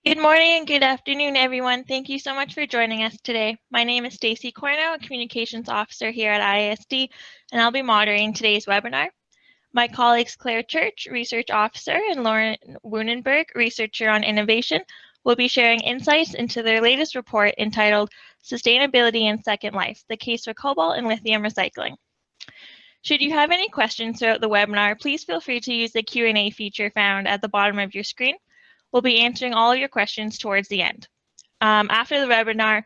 Good morning and good afternoon, everyone. Thank you so much for joining us today. My name is Stacy Corno, a Communications Officer here at ISD, and I'll be moderating today's webinar. My colleagues Claire Church, Research Officer, and Lauren Woonenberg, Researcher on Innovation, will be sharing insights into their latest report entitled Sustainability in Second Life, the Case for Cobalt and Lithium Recycling. Should you have any questions throughout the webinar, please feel free to use the Q&A feature found at the bottom of your screen. We'll be answering all of your questions towards the end. After the webinar,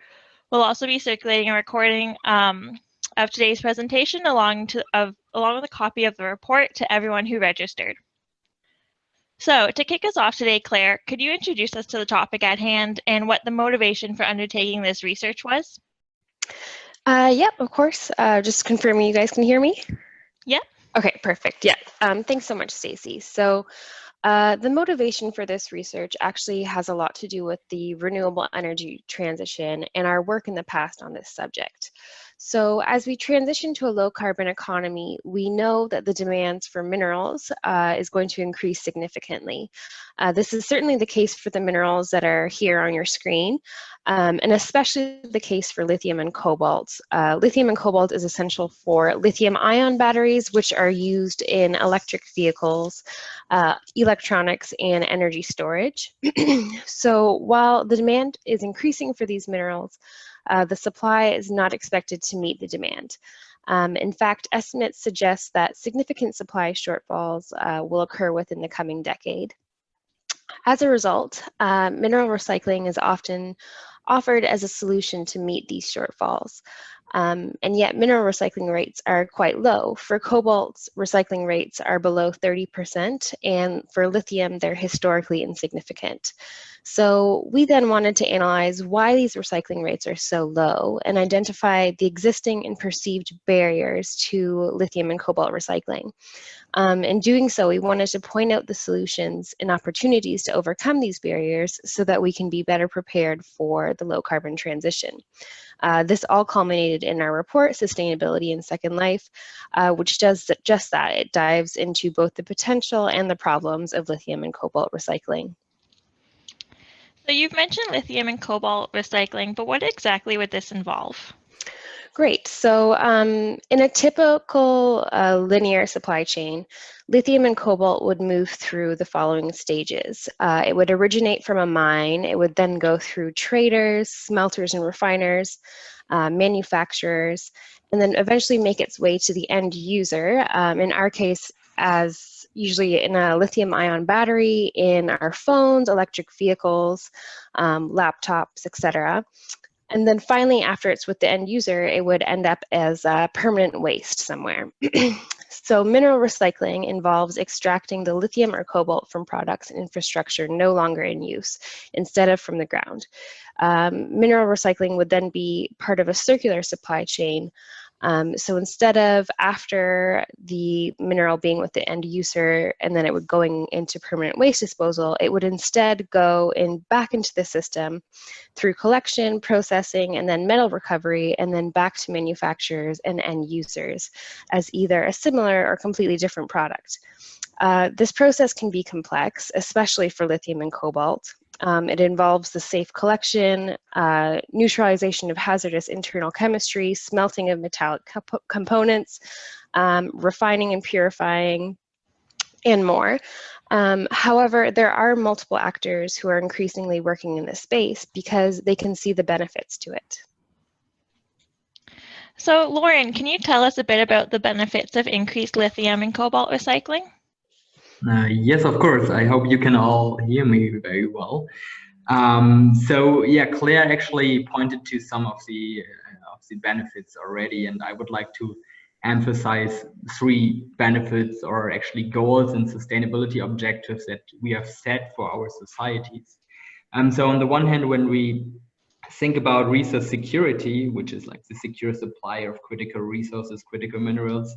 we'll also be circulating a recording of today's presentation along with a copy of the report to everyone who registered. So to kick us off today, Claire, could you introduce us to the topic at hand and what the motivation for undertaking this research was? Yep, of course. Just confirming you guys can hear me? Yep. Okay, perfect. Yeah. Thanks so much, Stacy. So the motivation for this research actually has a lot to do with the renewable energy transition and our work in the past on this subject. So as we transition to a low carbon economy, we know that the demands for minerals is going to increase significantly. This is certainly the case for the minerals that are here on your screen, and especially the case for lithium and cobalt. Lithium and cobalt is essential for lithium-ion batteries, which are used in electric vehicles, electronics, and energy storage. So while the demand is increasing for these minerals, the supply is not expected to meet the demand. In fact, estimates suggest that significant supply shortfalls will occur within the coming decade. As a result, mineral recycling is often offered as a solution to meet these shortfalls. And yet mineral recycling rates are quite low. For cobalt, recycling rates are below 30%, and for lithium, they're historically insignificant. So we then wanted to analyze why these recycling rates are so low and identify the existing and perceived barriers to lithium and cobalt recycling. In doing so, we wanted to point out the solutions and opportunities to overcome these barriers so that we can be better prepared for the low carbon transition. This all culminated in our report, Sustainability in Second Life, which does just that. It dives into both the potential and the problems of lithium and cobalt recycling. So you've mentioned lithium and cobalt recycling, but what exactly would this involve? Great. So in a typical linear supply chain, lithium and cobalt would move through the following stages. It would originate from a mine. It would then go through traders, smelters and refiners, manufacturers, and then eventually make its way to the end user. In our case, as usually in a lithium-ion battery, in our phones, electric vehicles, laptops, etc. And then finally, after it's with the end user, it would end up as permanent waste somewhere. So mineral recycling involves extracting the lithium or cobalt from products and infrastructure no longer in use, instead of from the ground. Mineral recycling would then be part of a circular supply chain. So instead of after the mineral being with the end user and then it would going into permanent waste disposal, it would instead go back into the system through collection, processing, and then metal recovery, and then back to manufacturers and end users as either a similar or completely different product. This process can be complex, especially for lithium and cobalt. It involves the safe collection, neutralization of hazardous internal chemistry, smelting of metallic components, refining and purifying, and more. However, there are multiple actors who are increasingly working in this space because they can see the benefits to it. So Lauren, can you tell us a bit about the benefits of increased lithium and cobalt recycling? Yes, of course. I hope you can all hear me very well. So yeah, Claire actually pointed to some of the benefits already, and I would like to emphasize 3 benefits or actually goals and sustainability objectives that we have set for our societies. So on the one hand, when we think about resource security, which is like the secure supply of critical resources, critical minerals,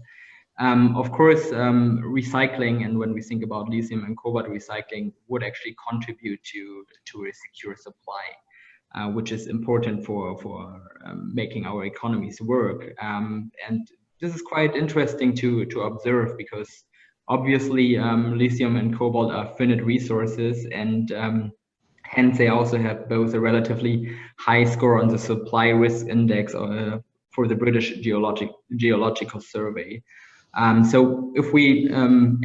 of course, recycling, and when we think about lithium and cobalt recycling, would actually contribute to a secure supply, which is important for making our economies work. And this is quite interesting to observe because obviously lithium and cobalt are finite resources, and Hence, they also have both a relatively high score on the supply risk index for the British Geological Survey. So if we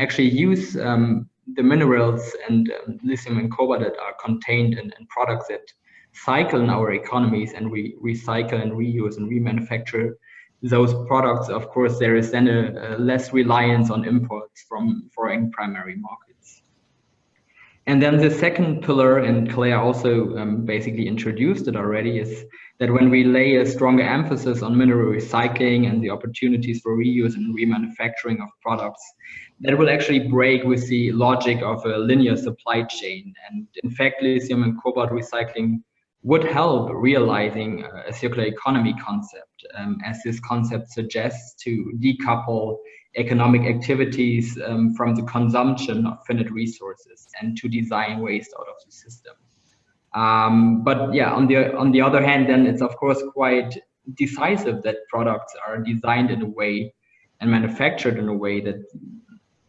actually use the minerals and lithium and cobalt that are contained in products that cycle in our economies, and we recycle and reuse and remanufacture those products, of course, there is then a less reliance on imports from foreign primary markets. And then the second pillar, and Claire also basically introduced it already, is that when we lay a stronger emphasis on mineral recycling and the opportunities for reuse and remanufacturing of products, that will actually break with the logic of a linear supply chain. And in fact, lithium and cobalt recycling would help realizing a circular economy concept, as this concept suggests to decouple economic activities from the consumption of finite resources and to design waste out of the system. But yeah, on the other hand, then it's of course quite decisive that products are designed in a way and manufactured in a way that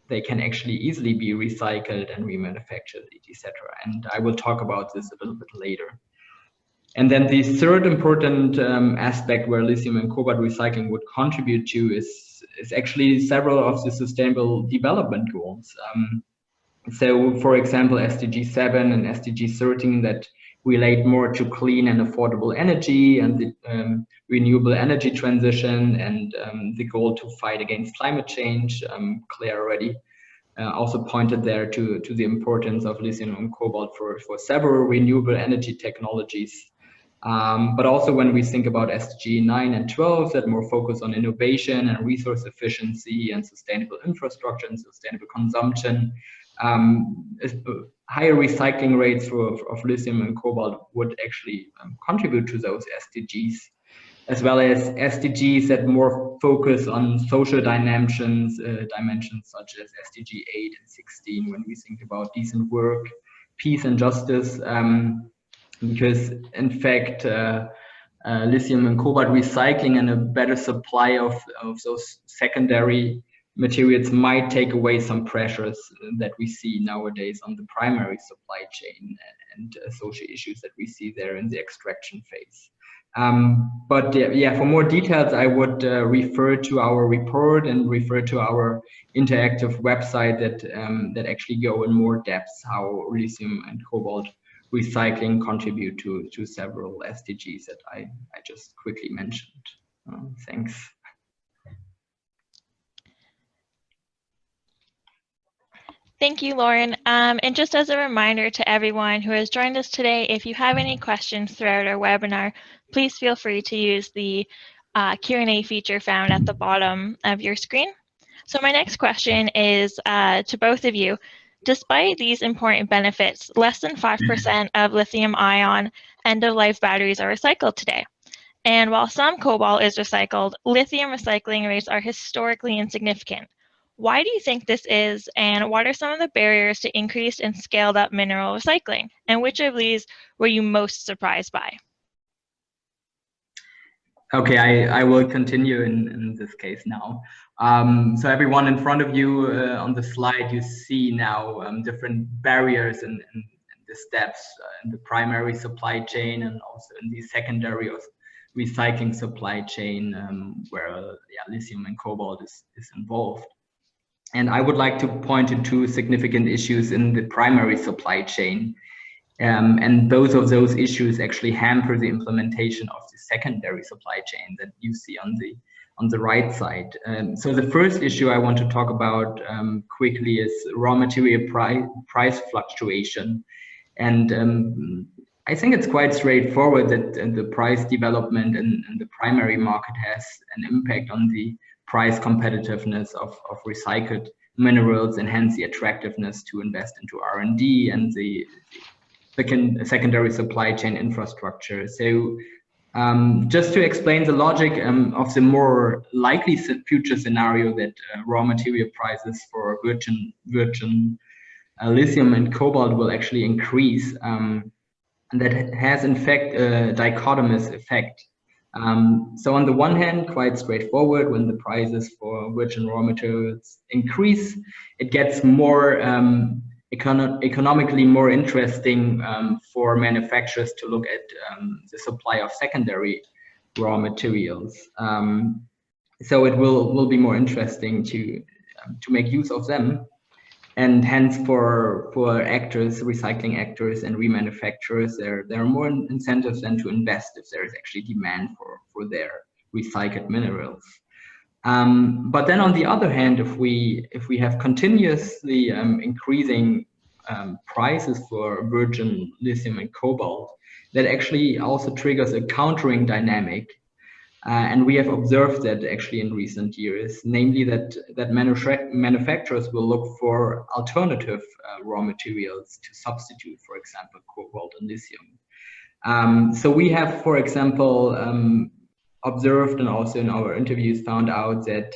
they can actually easily be recycled and remanufactured, etc. And I will talk about this a little bit later. And then the third important aspect where lithium and cobalt recycling would contribute to is actually several of the sustainable development goals. So, for example, SDG 7 and SDG 13 that relate more to clean and affordable energy and the renewable energy transition and the goal to fight against climate change. Claire already also pointed there to the importance of lithium and cobalt for several renewable energy technologies. But also when we think about SDG 9 and 12 that more focus on innovation and resource efficiency and sustainable infrastructure and sustainable consumption, higher recycling rates of lithium and cobalt would actually contribute to those SDGs, as well as SDGs that more focus on social dimensions such as SDG 8 and 16 when we think about decent work, peace and justice. Because in fact, lithium and cobalt recycling and a better supply of those secondary materials might take away some pressures that we see nowadays on the primary supply chain and social issues that we see there in the extraction phase. But yeah, for more details, I would refer to our report and refer to our interactive website that actually go in more depth how lithium and cobalt recycling contribute to several SDGs that I just quickly mentioned. Thanks. Thank you, Lauren. And just as a reminder to everyone who has joined us today, if you have any questions throughout our webinar, please feel free to use the Q&A feature found at the bottom of your screen. So my next question is to both of you. Despite these important benefits, less than 5% of lithium-ion end-of-life batteries are recycled today. And while some cobalt is recycled, lithium recycling rates are historically insignificant. Why do you think this is, and what are some of the barriers to increased and scaled up mineral recycling? And which of these were you most surprised by? Okay, I will continue in this case now. So everyone in front of you on the slide, you see now different barriers and the steps in the primary supply chain and also in the secondary recycling supply chain where lithium and cobalt is involved. And I would like to point to two significant issues in the primary supply chain. And both of those issues actually hamper the implementation of the secondary supply chain that you see on the right side. So the first issue I want to talk about quickly is raw material price fluctuation. And I think it's quite straightforward that the price development in the primary market has an impact on the price competitiveness of recycled minerals and hence the attractiveness to invest into R&D and the secondary supply chain infrastructure. So just to explain the logic of the more likely future scenario that raw material prices for virgin lithium and cobalt will actually increase, and that has in fact a dichotomous effect. So on the one hand, quite straightforward, when the prices for virgin raw materials increase, it gets more economically more interesting for manufacturers to look at the supply of secondary raw materials. So it will be more interesting to make use of them, and hence for actors, recycling actors and remanufacturers, there are more incentives than to invest if there is actually demand for their recycled minerals. But then on the other hand, if we have continuously increasing prices for virgin lithium and cobalt, that actually also triggers a countering dynamic. And we have observed that actually in recent years, namely that manufacturers will look for alternative raw materials to substitute, for example, cobalt and lithium. So we have, for example, observed and also in our interviews found out that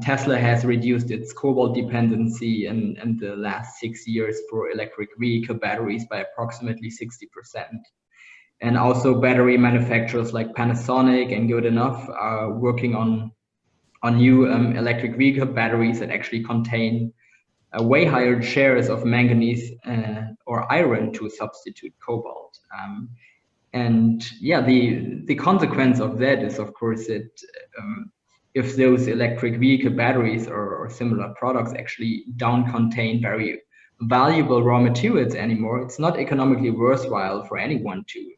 Tesla has reduced its cobalt dependency in the last 6 years for electric vehicle batteries by approximately 60%. And also battery manufacturers like Panasonic and Good Enough are working on new electric vehicle batteries that actually contain way higher shares of manganese or iron to substitute cobalt. And yeah, the consequence of that is, of course, that if those electric vehicle batteries or similar products actually don't contain very valuable raw materials anymore, it's not economically worthwhile for anyone to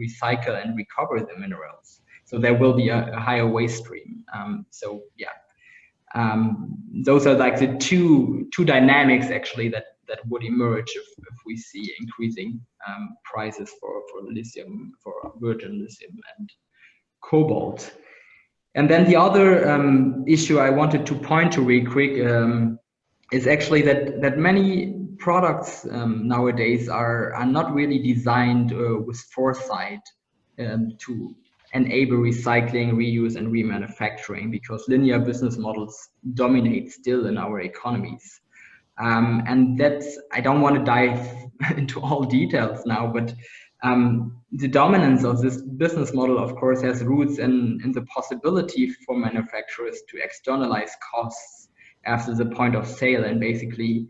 recycle and recover the minerals. So there will be a higher waste stream. So yeah, those are like the two dynamics actually that would emerge if we see increasing prices for lithium, for virgin lithium and cobalt. And then the other issue I wanted to point to real quick is actually that many products nowadays are not really designed with foresight to enable recycling, reuse, and remanufacturing, because linear business models dominate still in our economies. And that's, I don't want to dive into all details now, but the dominance of this business model, of course, has roots in the possibility for manufacturers to externalize costs after the point of sale, and basically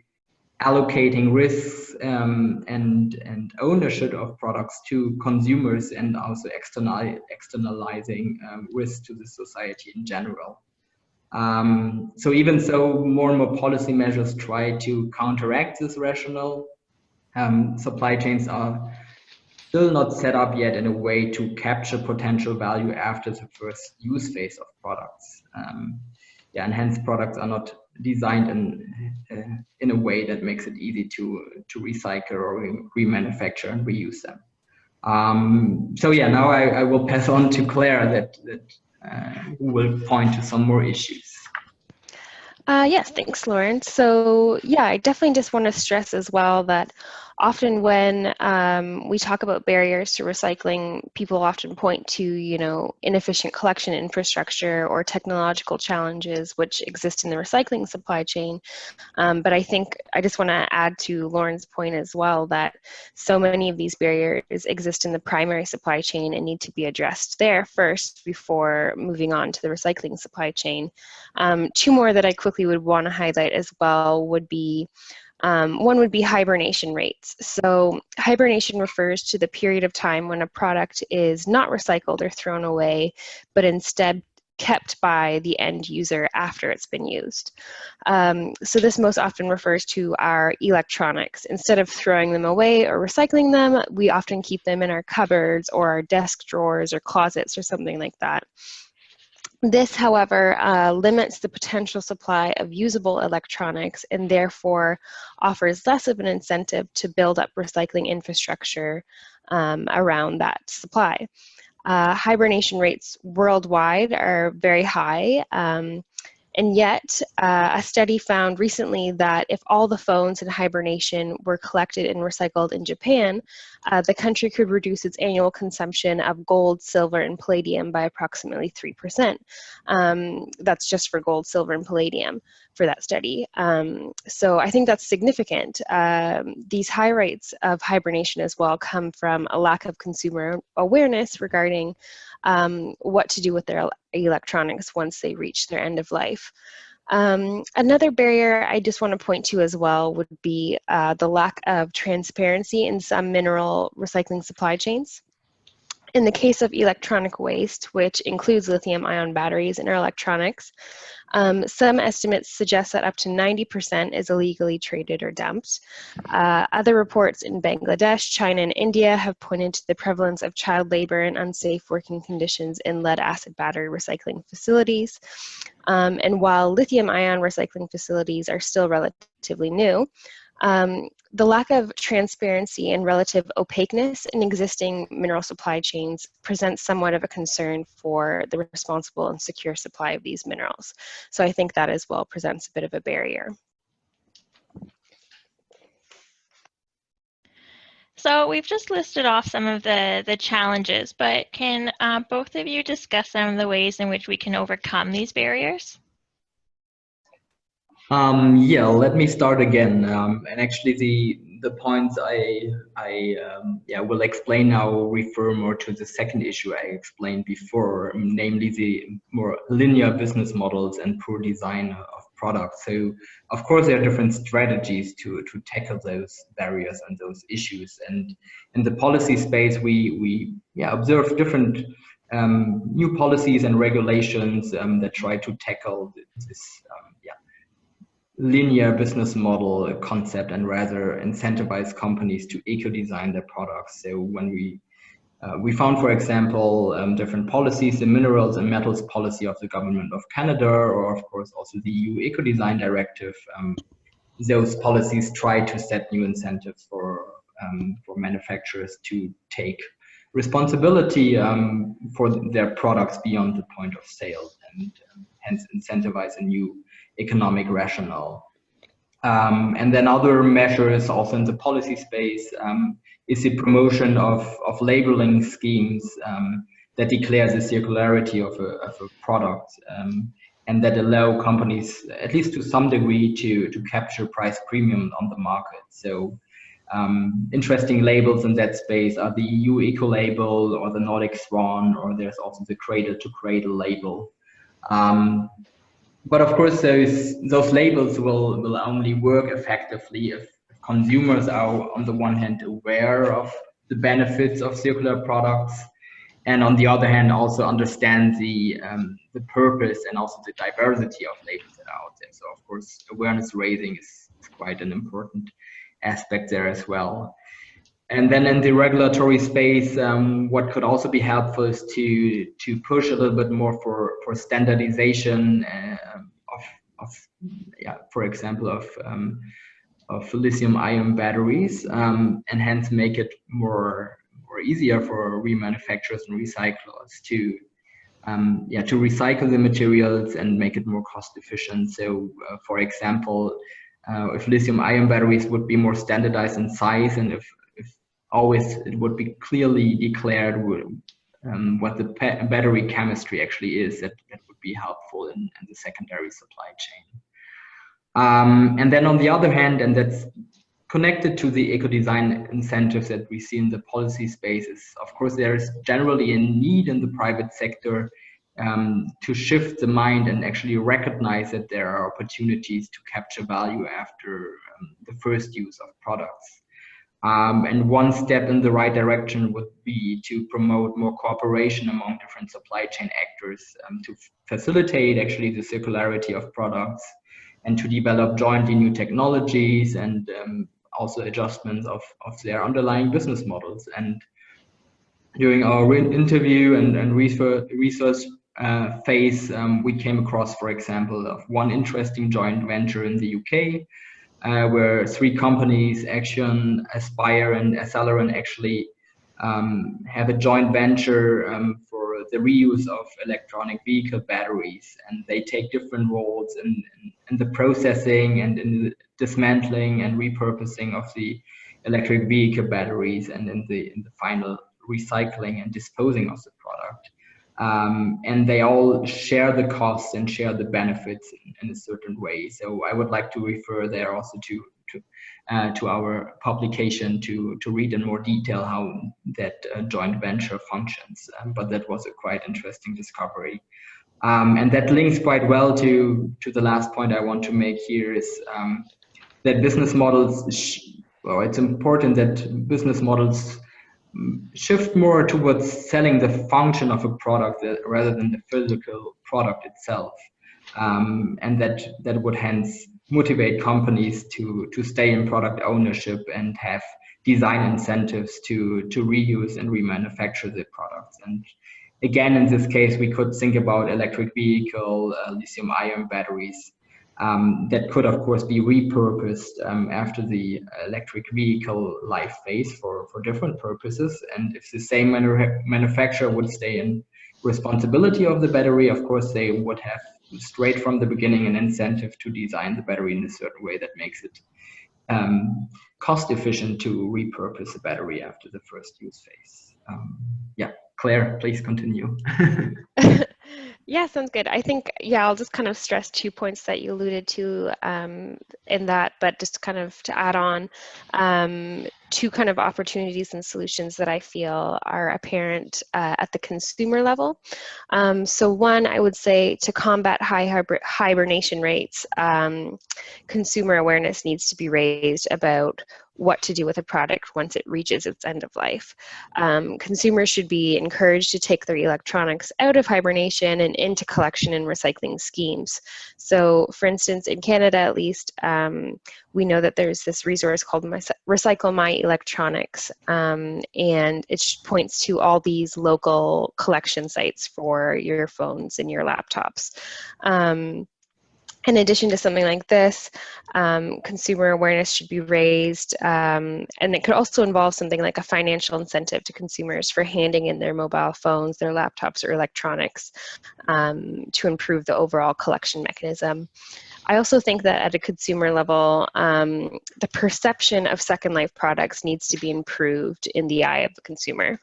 allocating risks and ownership of products to consumers, and also externalizing risks to the society in general. So even so, more and more policy measures try to counteract this rationale. Supply chains are still not set up yet in a way to capture potential value after the first use phase of products. Yeah, and hence products are not designed in a way that makes it easy to recycle or remanufacture and reuse them. So yeah, now I will pass on to Claire who will point to some more issues. Yes, thanks, Lauren. So yeah, I definitely just want to stress as well that often when we talk about barriers to recycling, people often point to, inefficient collection infrastructure or technological challenges which exist in the recycling supply chain. But I think I just want to add to Lauren's point as well that so many of these barriers exist in the primary supply chain and need to be addressed there first before moving on to the recycling supply chain. Two more that I quickly would want to highlight as well would be one would be hibernation rates. So hibernation refers to the period of time when a product is not recycled or thrown away, but instead kept by the end user after it's been used. So this most often refers to our electronics. Instead of throwing them away or recycling them, we often keep them in our cupboards or our desk drawers or closets or something like that. This, however, limits the potential supply of usable electronics and therefore offers less of an incentive to build up recycling infrastructure around that supply. Hibernation rates worldwide are very high, and yet a study found recently that if all the phones in hibernation were collected and recycled in Japan, the country could reduce its annual consumption of gold, silver, and palladium by approximately 3%. That's just for gold, silver, and palladium for that study. So I think that's significant. These high rates of hibernation as well come from a lack of consumer awareness regarding what to do with their electronics once they reach their end of life. Another barrier I just want to point to as well would be the lack of transparency in some mineral recycling supply chains. In the case of electronic waste, which includes lithium-ion batteries in our electronics, some estimates suggest that up to 90% is illegally traded or dumped. Other reports in Bangladesh, China, and India have pointed to the prevalence of child labor and unsafe working conditions in lead-acid battery recycling facilities. And while lithium-ion recycling facilities are still relatively new, the lack of transparency and relative opaqueness in existing mineral supply chains presents somewhat of a concern for the responsible and secure supply of these minerals. So I think that as well presents a bit of a barrier. So we've just listed off some of the challenges, but can both of you discuss some of the ways in which we can overcome these barriers? Yeah, let me start again. And actually, the points I will explain now refer more to the second issue I explained before, namely the more linear business models and poor design of products. So, of course, there are different strategies to tackle those barriers and those issues. And in the policy space, we observe different new policies and regulations that try to tackle this linear business model concept and rather incentivize companies to eco-design their products. So when we found, for example, different policies, the minerals and metals policy of the government of Canada, or of course also the EU Eco-Design Directive, those policies try to set new incentives for manufacturers to take responsibility for their products beyond the point of sale, and hence incentivize a new economic rationale. And then other measures also in the policy space is the promotion of labeling schemes that declare the circularity of a product and that allow companies, at least to some degree, to capture price premium on the market. So interesting labels in that space are the EU Eco Label or the Nordic Swan, or there's also the Cradle to Cradle label. But of course, those labels will only work effectively if consumers are, on the one hand, aware of the benefits of circular products, and on the other hand, also understand the purpose and also the diversity of labels that are out there. So, of course, awareness raising is quite an important aspect there as well. And then in the regulatory space, what could also be helpful is to push a little bit more for standardization for example, of lithium-ion batteries, and hence make it more easier for remanufacturers and recyclers to recycle the materials and make it more cost efficient. So, for example, if lithium-ion batteries would be more standardized in size, and if always it would be clearly declared what the battery chemistry actually is, that would be helpful in the secondary supply chain. And then on the other hand, and that's connected to the eco-design incentives that we see in the policy spaces, of course, there is generally a need in the private sector to shift the mind and actually recognize that there are opportunities to capture value after the first use of products. And one step in the right direction would be to promote more cooperation among different supply chain actors to facilitate actually the circularity of products and to develop jointly new technologies and also adjustments of their underlying business models. And during our interview and research phase, we came across, for example, of one interesting joint venture in the UK, where three companies, Action, Aspire, and Aceleron, actually have a joint venture for the reuse of electronic vehicle batteries, and they take different roles in the processing and in the dismantling and repurposing of the electric vehicle batteries, and in the final recycling and disposing of the product. And they all share the costs and share the benefits in a certain way. So I would like to refer there also to our publication to read in more detail how that joint venture functions. But that was a quite interesting discovery. And that links quite well to the last point I want to make here is that business models, well, it's important that business models shift more towards selling the function of a product rather than the physical product itself. And that would hence motivate companies to stay in product ownership and have design incentives to reuse and remanufacture the products. And again, in this case, we could think about electric vehicle, lithium-ion batteries that could, of course, be repurposed after the electric vehicle life phase for different purposes. And if the same manufacturer would stay in responsibility of the battery, of course, they would have straight from the beginning an incentive to design the battery in a certain way that makes it cost efficient to repurpose the battery after the first use phase. Yeah, Claire, please continue. Yeah, sounds good. I think, yeah, I'll just kind of stress 2 points that you alluded to in that, but just kind of to add on 2 kind of opportunities and solutions that I feel are apparent at the consumer level. So one, I would say to combat high hibernation rates, consumer awareness needs to be raised about what to do with a product once it reaches its end of life. Consumers should be encouraged to take their electronics out of hibernation and into collection and recycling schemes. So for instance, in Canada at least, we know that there's this resource called Recycle My Electronics, and it points to all these local collection sites for your phones and your laptops. In addition to something like this, consumer awareness should be raised, and it could also involve something like a financial incentive to consumers for handing in their mobile phones, their laptops, or electronics to improve the overall collection mechanism. I also think that at a consumer level, the perception of Second Life products needs to be improved in the eye of the consumer.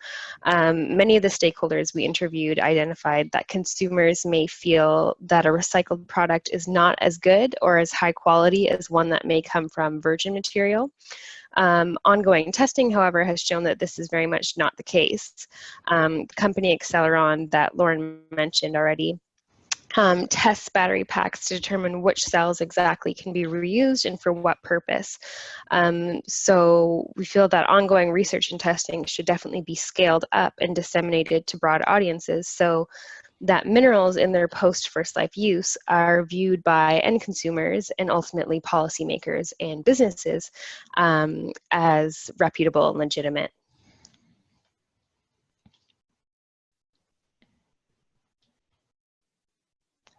Many of the stakeholders we interviewed identified that consumers may feel that a recycled product is not as good or as high quality as one that may come from virgin material. Ongoing testing, however, has shown that this is very much not the case. The company Acceleron that Lauren mentioned already tests battery packs to determine which cells exactly can be reused and for what purpose. So we feel that ongoing research and testing should definitely be scaled up and disseminated to broad audiences so that minerals in their post-first life use are viewed by end consumers and ultimately policymakers and businesses as reputable and legitimate.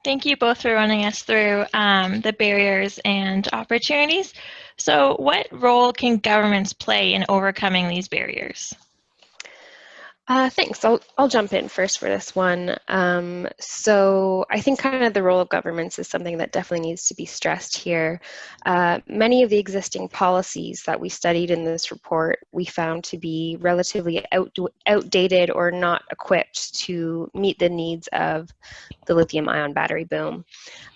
Thank you both for running us through the barriers and opportunities. So what role can governments play in overcoming these barriers? Thanks. I'll jump in first for this one. So I think kind of the role of governments is something that definitely needs to be stressed here. Many of the existing policies that we studied in this report, we found to be relatively outdated or not equipped to meet the needs of the lithium-ion battery boom.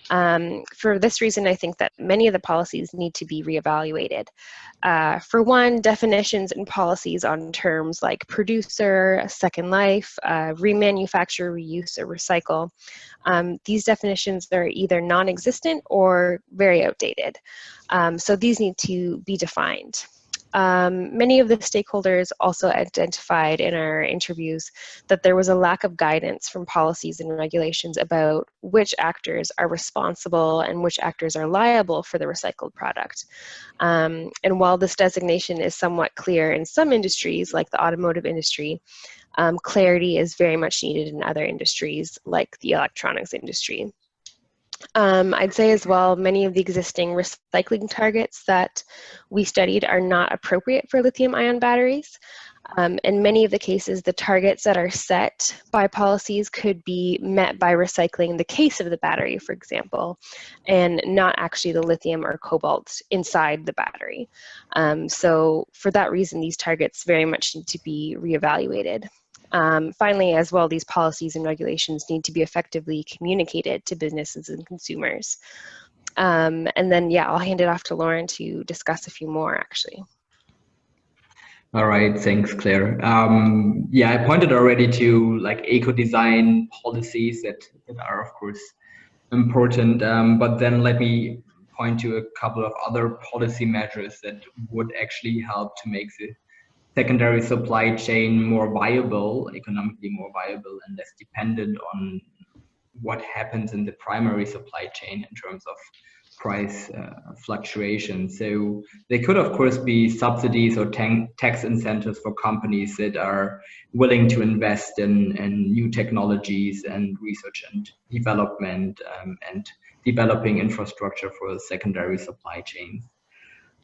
For this reason, I think that many of the policies need to be reevaluated. For one, definitions and policies on terms like producer, second life, remanufacture, reuse, or recycle. These definitions are either non-existent or very outdated. So these need to be defined. Many of the stakeholders also identified in our interviews that there was a lack of guidance from policies and regulations about which actors are responsible and which actors are liable for the recycled product. And while this designation is somewhat clear in some industries, like the automotive industry, clarity is very much needed in other industries, like the electronics industry. I'd say as well, many of the existing recycling targets that we studied are not appropriate for lithium-ion batteries. In many of the cases, the targets that are set by policies could be met by recycling the case of the battery, for example, and not actually the lithium or cobalt inside the battery. So for that reason, these targets very much need to be reevaluated. Finally, as well, these policies and regulations need to be effectively communicated to businesses and consumers. And then, yeah, I'll hand it off to Lauren to discuss a few more, actually. All right, thanks, Claire. Yeah, I pointed already to like eco-design policies that that are of course important. But then let me point to a couple of other policy measures that would actually help to make the secondary supply chain more viable, economically more viable, and less dependent on what happens in the primary supply chain in terms of price fluctuation. So they could, of course, be subsidies or tax incentives for companies that are willing to invest in new technologies and research and development and developing infrastructure for secondary supply chains.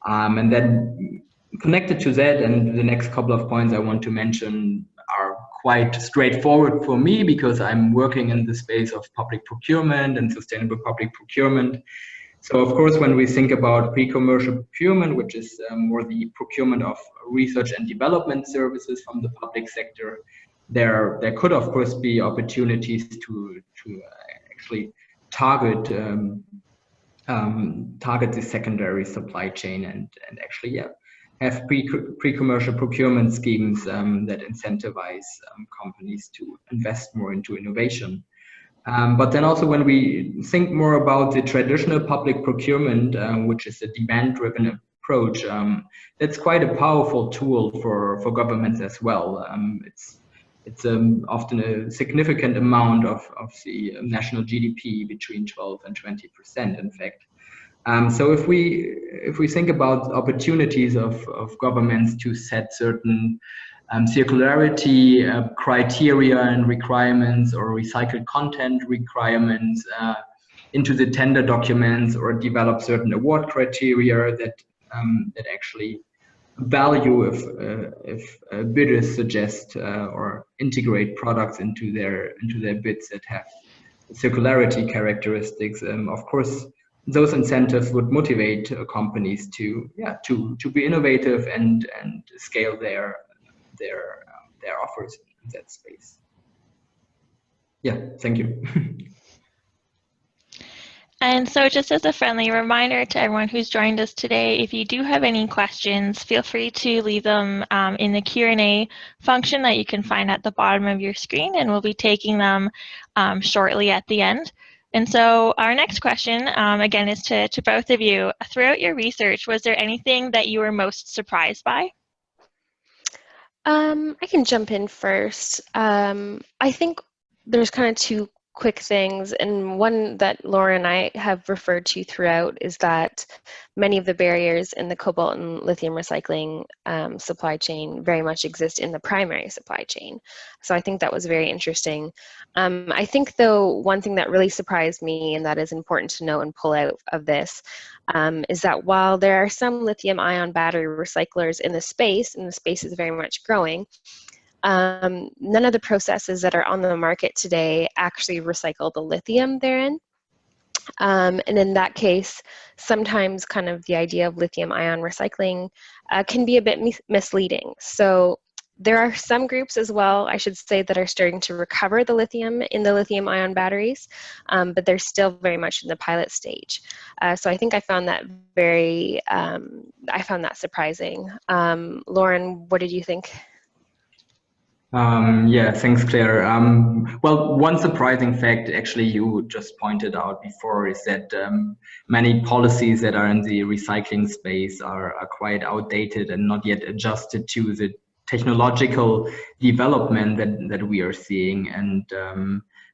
And then connected to that, and the next couple of points I want to mention are quite straightforward for me because I'm working in the space of public procurement and sustainable public procurement. So of course, when we think about pre-commercial procurement, which is more the procurement of research and development services from the public sector, there could of course be opportunities to actually target the secondary supply chain and actually have pre-commercial procurement schemes that incentivize companies to invest more into innovation. But then also when we think more about the traditional public procurement, which is a demand-driven approach, that's quite a powerful tool for governments as well. It's often a significant amount of the national GDP, between 12 and 20%, in fact. So if we think about opportunities of governments to set certain circularity criteria and requirements or recycled content requirements into the tender documents, or develop certain award criteria that actually value if bidders suggest or integrate products into their bids that have circularity characteristics. Of course, those incentives would motivate companies to be innovative and scale their offers in that space. Yeah, thank you. And so just as a friendly reminder to everyone who's joined us today, if you do have any questions, feel free to leave them in the Q&A function that you can find at the bottom of your screen, and we'll be taking them shortly at the end. And so our next question, again, is to both of you. Throughout your research, was there anything that you were most surprised by? I can jump in first. I think there's kind of two quick things, and one that Laura and I have referred to throughout is that many of the barriers in the cobalt and lithium recycling supply chain very much exist in the primary supply chain. So I think that was very interesting. I think, though, one thing that really surprised me, and that is important to know and pull out of this, is that while there are some lithium-ion battery recyclers in the space, and the space is very much growing, none of the processes that are on the market today actually recycle the lithium therein. And in that case, sometimes kind of the idea of lithium-ion recycling can be a bit misleading. So there are some groups as well, I should say, that are starting to recover the lithium in the lithium-ion batteries, but they're still very much in the pilot stage. So I think I found that surprising. Lauren, what did you think? Yeah, thanks, Claire. Well, one surprising fact, actually, you just pointed out before, is that many policies that are in the recycling space are quite outdated and not yet adjusted to the technological development that we are seeing and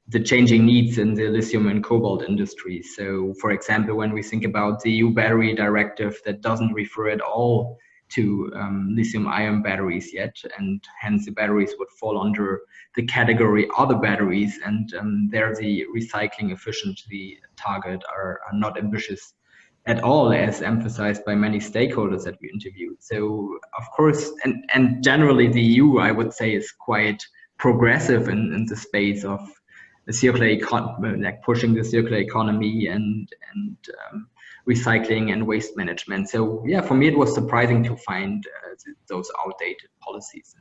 the changing needs in the lithium and cobalt industry. So, for example, when we think about the EU battery directive, that doesn't refer at all to lithium-ion batteries yet, and hence the batteries would fall under the category other batteries, and there the recycling efficiency target are not ambitious at all, as emphasized by many stakeholders that we interviewed. So of course, and generally the EU, I would say, is quite progressive in the space of the circular economy, like pushing the circular economy and recycling and waste management. So yeah, for me it was surprising to find those outdated policies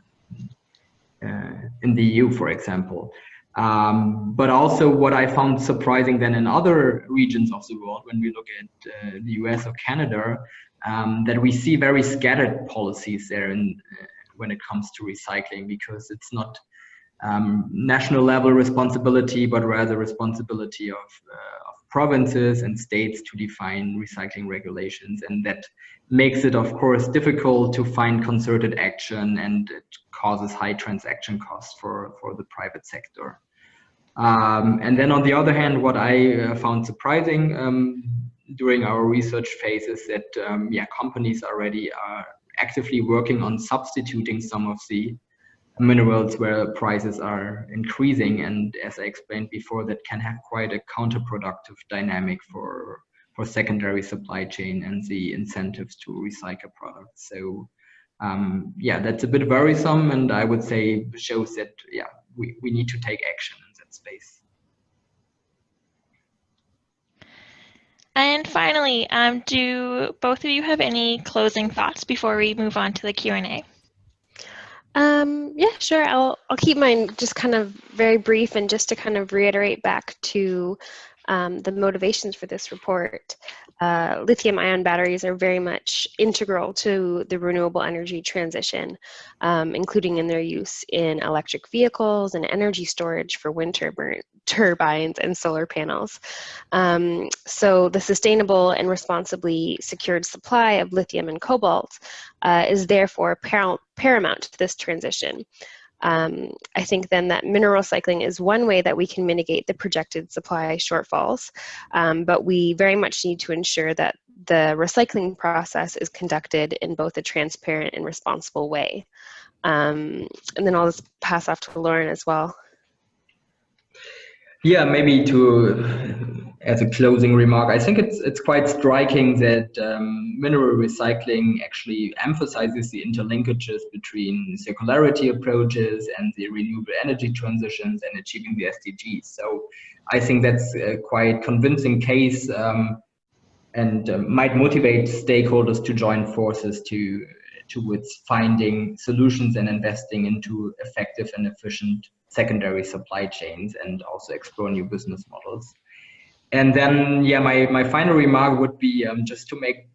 in the EU, for example. But also what I found surprising then in other regions of the world, when we look at the US or Canada, that we see very scattered policies there when it comes to recycling, because it's not national level responsibility, but rather responsibility of provinces and states to define recycling regulations. And that makes it, of course, difficult to find concerted action, and it causes high transaction costs for the private sector. And then on the other hand, what I found surprising during our research phase is that companies already are actively working on substituting some of the minerals where prices are increasing, and as I explained before, that can have quite a counterproductive dynamic for secondary supply chain and the incentives to recycle products. So that's a bit worrisome, and I would say shows that we need to take action in that space. And finally, do both of you have any closing thoughts before we move on to the Q&A? Yeah, sure. I'll keep mine just kind of very brief, and just to kind of reiterate back to the motivations for this report. Lithium-ion batteries are very much integral to the renewable energy transition, including in their use in electric vehicles and energy storage for wind turbines and solar panels. So the sustainable and responsibly secured supply of lithium and cobalt is therefore paramount to this transition. I think then that mineral recycling is one way that we can mitigate the projected supply shortfalls, but we very much need to ensure that the recycling process is conducted in both a transparent and responsible way. And then I'll just pass off to Lauren as well. Yeah, maybe as a closing remark, I think it's quite striking that mineral recycling actually emphasizes the interlinkages between circularity approaches and the renewable energy transitions and achieving the SDGs. So I think that's a quite convincing case, and might motivate stakeholders to join forces towards finding solutions and investing into effective and efficient secondary supply chains, and also explore new business models. And then, my final remark would be just to make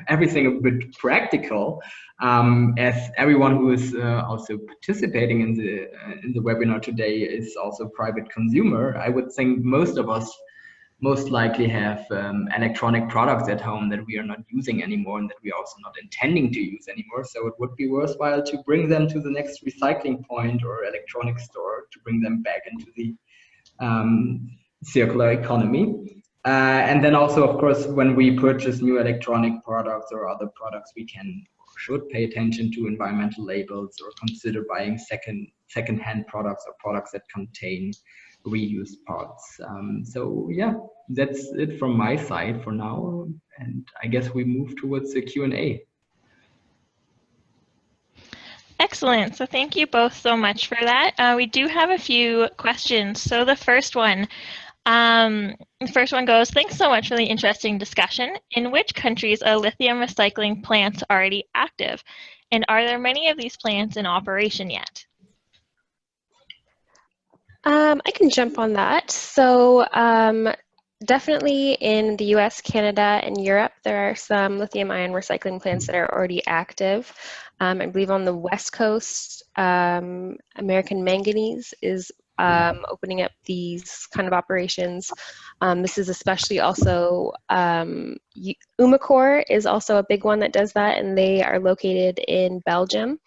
everything a bit practical. As everyone who is also participating in the webinar today is also a private consumer, I would think most of us most likely have electronic products at home that we are not using anymore, and that we are also not intending to use anymore. So it would be worthwhile to bring them to the next recycling point or electronic store to bring them back into the circular economy. And then also, of course, when we purchase new electronic products or other products, we can or should pay attention to environmental labels, or consider buying second-hand products or products that contain reused parts. So that's it from my side for now, and I guess we move towards the Q&A. Excellent. So thank you both so much for that. We do have a few questions. So the first one goes, thanks so much for the interesting discussion. In which countries are lithium recycling plants already active? And are there many of these plants in operation yet? I can jump on that. So definitely in the US, Canada, and Europe, there are some lithium-ion recycling plants that are already active. I believe on the West Coast, American Manganese is opening up these kind of operations. This is especially also, Umicore is also a big one that does that, and they are located in Belgium.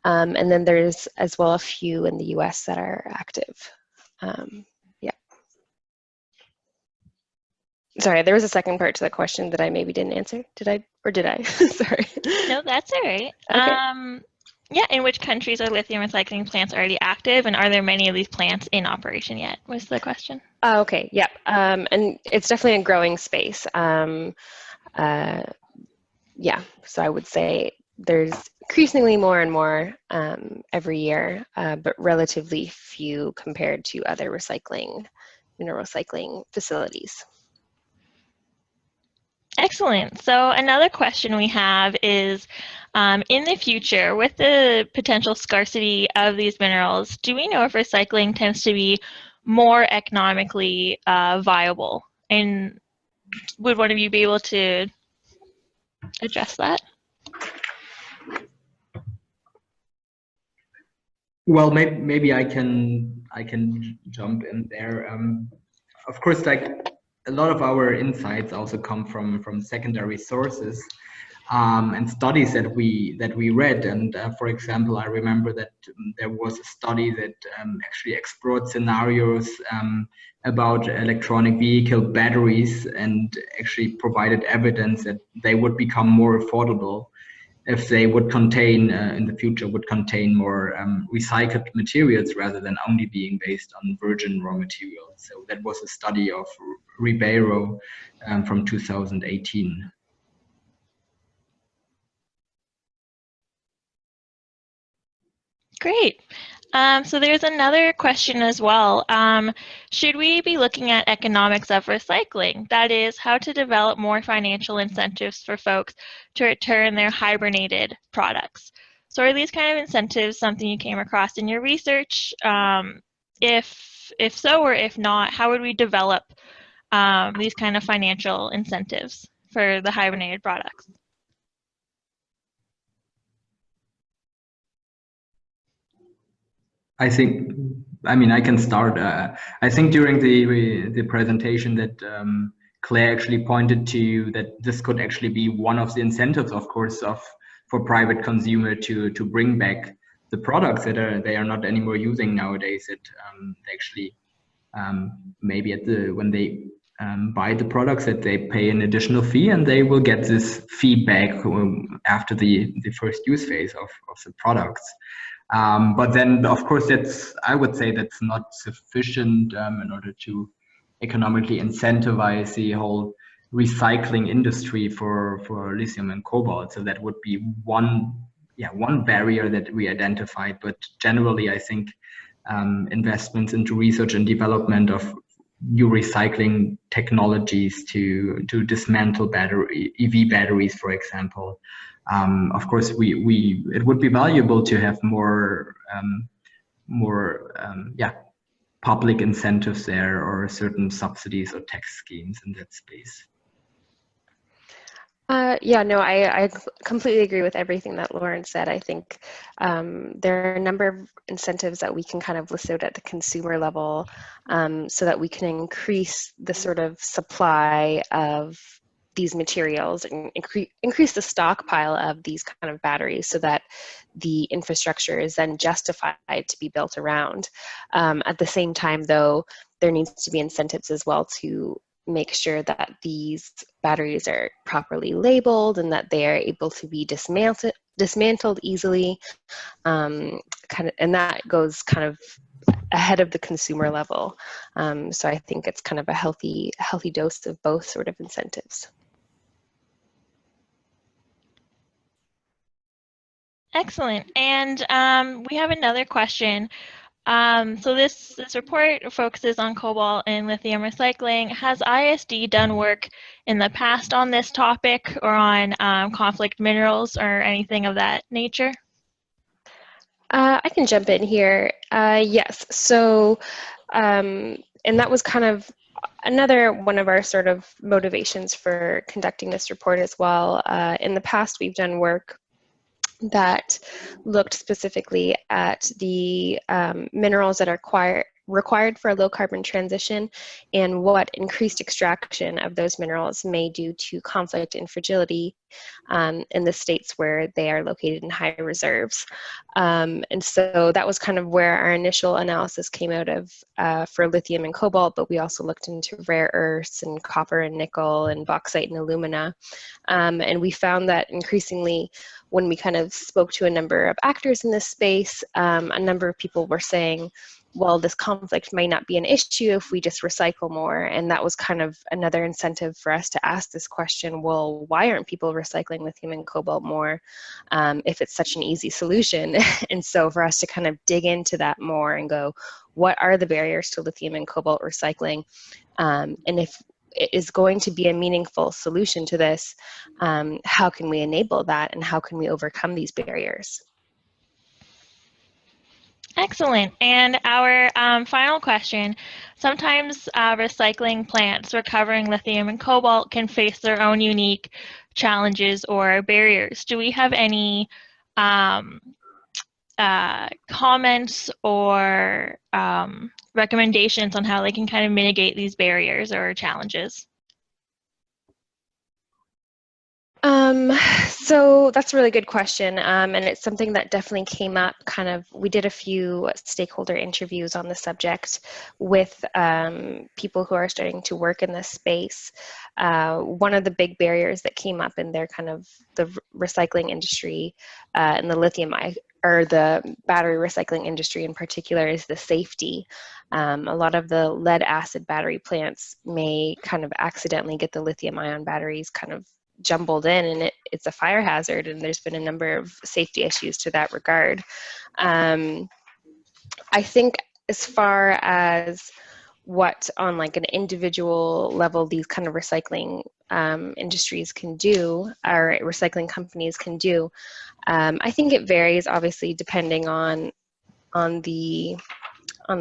And then there's as well a few in the US that are active. Sorry, there was a second part to the question that I maybe didn't answer. Did I? Sorry. No, that's all right. Okay. In which countries are lithium recycling plants already active, and are there many of these plants in operation yet, was the question. Oh, okay, yep. And it's definitely a growing space. So I would say there's increasingly more and more every year, but relatively few compared to other mineral recycling facilities. Excellent. So another question we have is, in the future, with the potential scarcity of these minerals, do we know if recycling tends to be more economically viable? And would one of you be able to address that? Well, maybe I can jump in there. Of course, like a lot of our insights also come from secondary sources and studies that we read. And for example, I remember that there was a study that actually explored scenarios about electronic vehicle batteries and actually provided evidence that they would become more affordable if they would contain in the future would contain more recycled materials rather than only being based on virgin raw materials. So that was a study of Ribeiro from 2018. Great. So there's another question as well. Should we be looking at economics of recycling? That is, how to develop more financial incentives for folks to return their hibernated products. So are these kind of incentives something you came across in your research? If so, or if not, how would we develop these kind of financial incentives for the hibernated products? I think, I mean, I can start. I think during the presentation that Claire actually pointed to that this could actually be one of the incentives, of course, for private consumer to bring back the products that they are not anymore using nowadays. That they actually maybe when they buy the products that they pay an additional fee and they will get this fee back after the first use phase of the products. But then, of course, I would say that's not sufficient in order to economically incentivize the whole recycling industry for lithium and cobalt. So that would be one barrier that we identified. But generally, I think investments into research and development of new recycling technologies to dismantle EV batteries, for example. Of course, it would be valuable to have more public incentives there or certain subsidies or tax schemes in that space. Yeah, no, I completely agree with everything that Lauren said. I think there are a number of incentives that we can kind of list out at the consumer level so that we can increase the sort of supply of these materials and increase the stockpile of these kind of batteries so that the infrastructure is then justified to be built around. At the same time, though, there needs to be incentives as well to make sure that these batteries are properly labeled and that they are able to be dismantled easily. And that goes kind of ahead of the consumer level. So I think it's kind of a healthy dose of both sort of incentives. Excellent. And we have another question. So this report focuses on cobalt and lithium recycling. Has ISD done work in the past on this topic or on conflict minerals or anything of that nature? I can jump in here. Yes. So, and that was kind of another one of our sort of motivations for conducting this report as well. In the past, we've done work that looked specifically at the minerals that are required for a low carbon transition and what increased extraction of those minerals may do to conflict and fragility in the states where they are located in high reserves. And so that was kind of where our initial analysis came out of for lithium and cobalt, but we also looked into rare earths and copper and nickel and bauxite and alumina. And we found that increasingly when we kind of spoke to a number of actors in this space, a number of people were saying, well, this conflict may not be an issue if we just recycle more. And that was kind of another incentive for us to ask this question, well, why aren't people recycling lithium and cobalt more if it's such an easy solution? And so for us to kind of dig into that more and go, what are the barriers to lithium and cobalt recycling? And if it is going to be a meaningful solution to this, how can we enable that and how can we overcome these barriers? Excellent. And our final question, sometimes recycling plants recovering lithium and cobalt can face their own unique challenges or barriers. Do we have any comments or recommendations on how they can kind of mitigate these barriers or challenges? So that's a really good question, and it's something that definitely came up we did a few stakeholder interviews on the subject with people who are starting to work in this space. One of the big barriers that came up in their the recycling industry and the lithium or the battery recycling industry in particular is the safety. A lot of the lead acid battery plants may accidentally get the lithium ion batteries jumbled in, and it's a fire hazard, and there's been a number of safety issues to that regard. I think as far as what on an individual level these recycling industries can do, or recycling companies can do, I think it varies obviously depending on the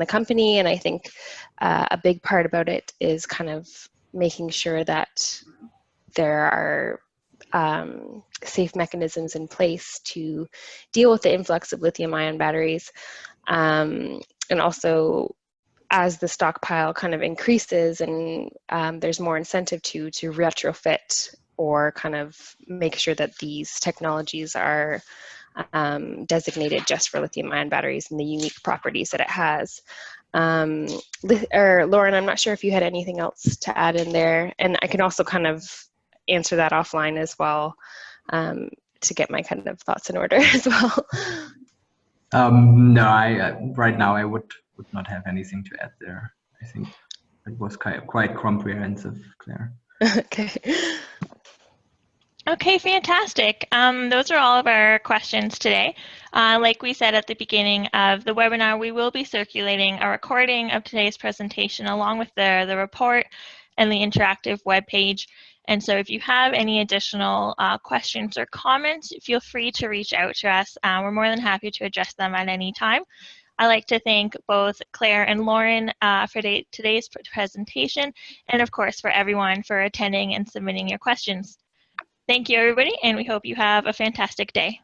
company, and I think a big part about it is making sure that there are safe mechanisms in place to deal with the influx of lithium-ion batteries. And also, as the stockpile increases and there's more incentive to retrofit or make sure that these technologies are designated just for lithium-ion batteries and the unique properties that it has. Lauren, I'm not sure if you had anything else to add in there, and I can also answer that offline as well, to get my thoughts in order as well. No, I right now I would not have anything to add there. I think it was quite comprehensive, Claire. Okay. Okay, fantastic. Those are all of our questions today. Like we said at the beginning of the webinar, we will be circulating a recording of today's presentation along with the report and the interactive webpage. And so if you have any additional questions or comments, feel free to reach out to us. We're more than happy to address them at any time. I'd like to thank both Claire and Lauren for today's presentation, and of course for everyone for attending and submitting your questions. Thank you, everybody, and we hope you have a fantastic day.